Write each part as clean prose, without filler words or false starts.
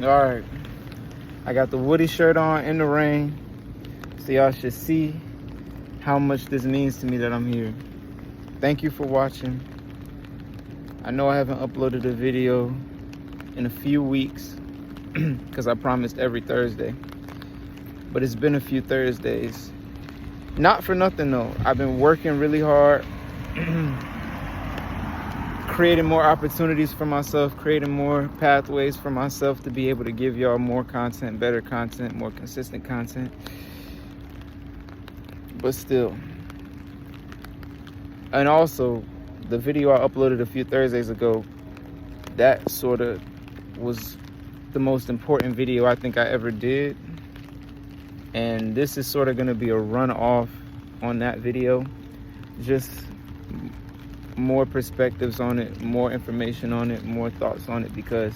All right, I got the Woody shirt on in the rain, so y'all should see how much this means to me that I'm here. Thank you for watching. I know I haven't uploaded a video in a few weeks because I promised every Thursday, but it's been a few Thursdays. Not for nothing though. I've been working really hard, creating more opportunities for myself, creating more pathways for myself to be able to give y'all more content, better content, more consistent content. But still. And also, the video I uploaded a few Thursdays ago, that sort of was the most important video I think I ever did. And this is sort of going to be a runoff on that video. Just more perspectives on it, more information on it, more thoughts on it, because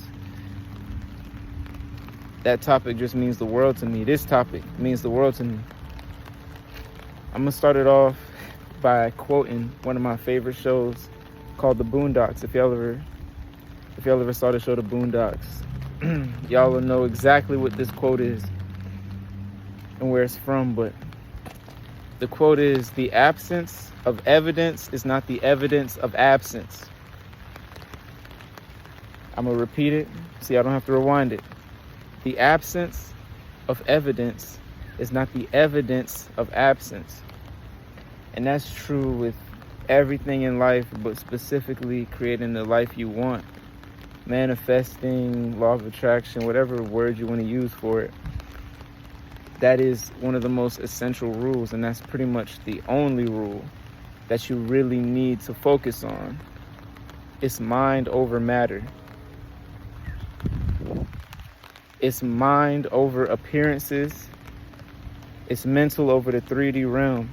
that topic just means the world to me. This topic means the world to me. I'm going to start it off by quoting one of my favorite shows called The Boondocks. If y'all ever saw the show The Boondocks, y'all will know exactly what this quote is and where it's from. But the quote is, "The absence of evidence is not the evidence of absence." I'm gonna repeat it so y'all don't have to rewind it. The absence of evidence is not the evidence of absence. And that's true with everything in life, but specifically creating the life you want. Manifesting, law of attraction, whatever word you want to use for it. That is one of the most essential rules, and that's pretty much the only rule that you really need to focus on. It's mind over matter. It's mind over appearances. It's mental over the 3D realm.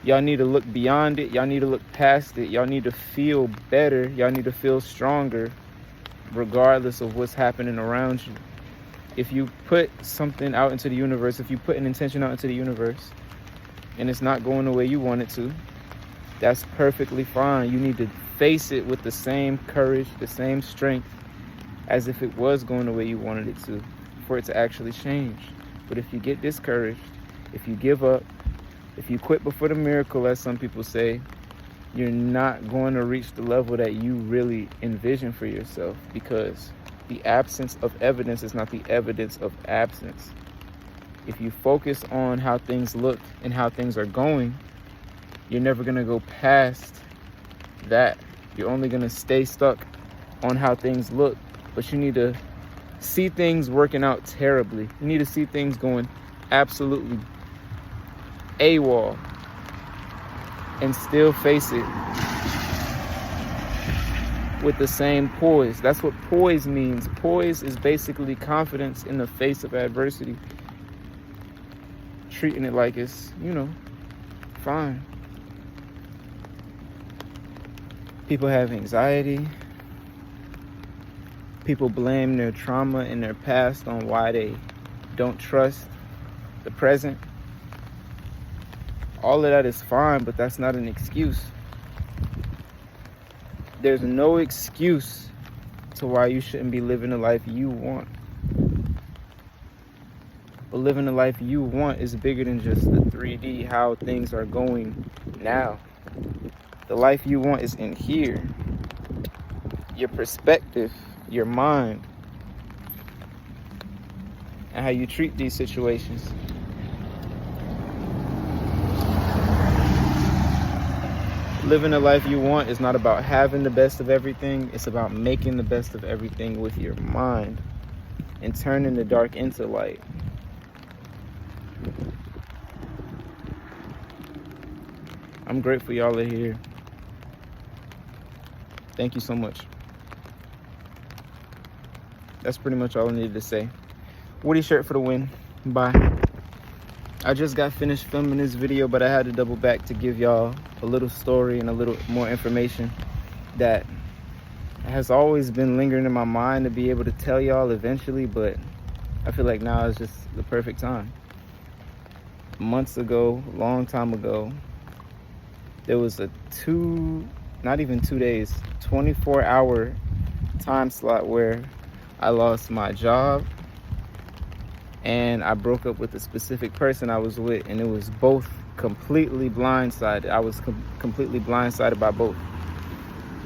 Y'all need to look beyond it. Y'all need to look past it. Y'all need to feel better. Y'all need to feel stronger regardless of what's happening around you. If you put something out into the universe, if you put an intention out into the universe and it's not going the way you want it to, that's perfectly fine. You need to face it with the same courage, the same strength as if it was going the way you wanted it to, for it to actually change. But if you get discouraged, if you give up, if you quit before the miracle, as some people say, you're not going to reach the level that you really envision for yourself, because the absence of evidence is not the evidence of absence. If you focus on how things look and how things are going, you're never going to go past that. You're only going to stay stuck on how things look. But you need to see things working out terribly. You need to see things going absolutely AWOL and still face it with the same poise. That's what poise means. Poise is basically confidence in the face of adversity. Treating it like it's, fine. People have anxiety. People blame their trauma and their past on why they don't trust the present. All of that is fine, but that's not an excuse. There's no excuse to why you shouldn't be living the life you want. But living the life you want is bigger than just the 3D, how things are going now. The life you want is in here. Your perspective, your mind, and how you treat these situations. Living the life you want is not about having the best of everything. It's about making the best of everything with your mind and turning the dark into light. I'm grateful y'all are here. Thank you so much. That's pretty much all I needed to say. Woody shirt for the win. Bye. I just got finished filming this video, but I had to double back to give y'all a little story and a little more information that has always been lingering in my mind to be able to tell y'all eventually, but I feel like now is just the perfect time. Months ago, a long time ago, there was a not even 2 days, 24-hour time slot where I lost my job, and I broke up with a specific person I was with, and it was both completely blindsided. I was completely blindsided by both.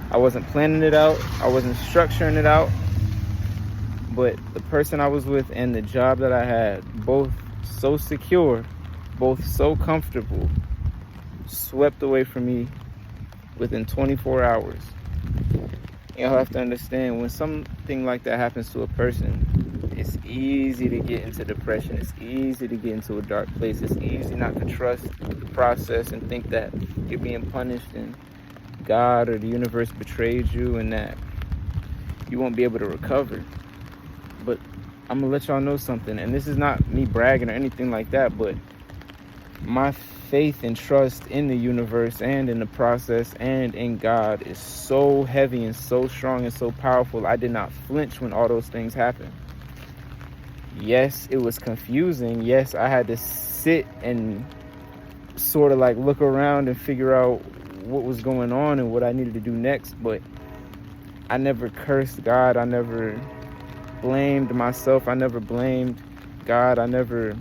I wasn't planning it out. I wasn't structuring it out. But the person I was with and the job that I had, both so secure, both so comfortable, swept away from me within 24 hours. Y'all have to understand, when something like that happens to a person, it's easy to get into depression. It's easy to get into a dark place. It's easy not to trust the process and think that you're being punished and God or the universe betrayed you and that you won't be able to recover. But I'm gonna let y'all know something, and this is not me bragging or anything like that, but my faith and trust in the universe and in the process and in God is so heavy and so strong and so powerful. I did not flinch when all those things happened. Yes, it was confusing. Yes, I had to sit and sort of like look around and figure out what was going on and what I needed to do next, but I never cursed God. I never blamed myself. I never blamed God. I never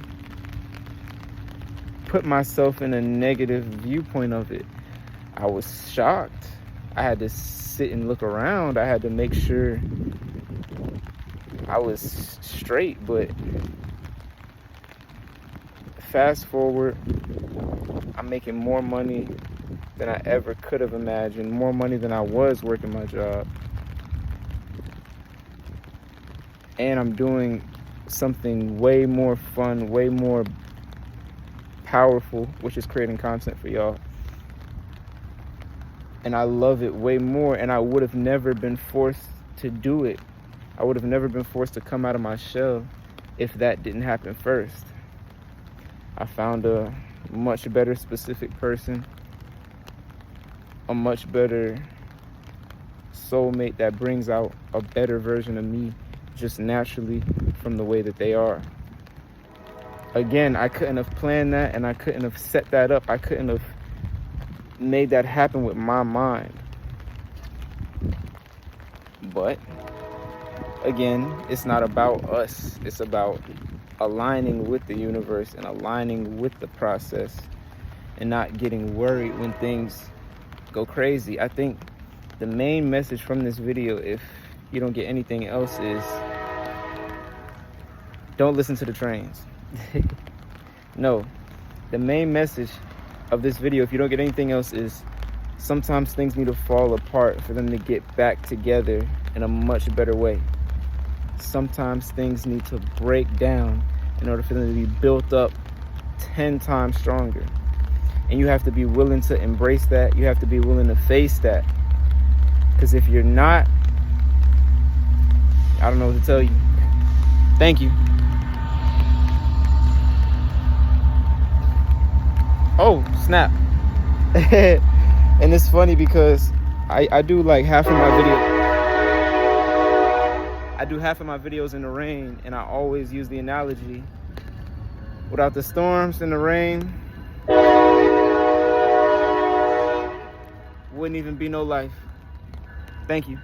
put myself in a negative viewpoint of it. I was shocked. I had to sit and look around. I had to make sure I was straight. But fast forward, I'm making more money than I ever could have imagined, more money than I was working my job. And I'm doing something way more fun, way more powerful, which is creating content for y'all. And I love it way more, and I would have never been forced to do it. I would have never been forced to come out of my shell if that didn't happen first. I found a much better specific person, a much better soulmate that brings out a better version of me just naturally from the way that they are. Again, I couldn't have planned that, and I couldn't have set that up. I couldn't have made that happen with my mind. But again, it's not about us. It's about aligning with the universe and aligning with the process and not getting worried when things go crazy. I think the main message from this video, if you don't get anything else, is don't listen to the trains. No, the main message of this video, if you don't get anything else, is sometimes things need to fall apart for them to get back together in a much better way. Sometimes things need to break down in order for them to be built up 10 times stronger. And you have to be willing to embrace that. You have to be willing to face that. Because if you're not, I don't know what to tell you. Thank you. Oh, snap. And it's funny because I do like half of my video. I do half of my videos in the rain, and I always use the analogy, without the storms and the rain, wouldn't even be no life. Thank you.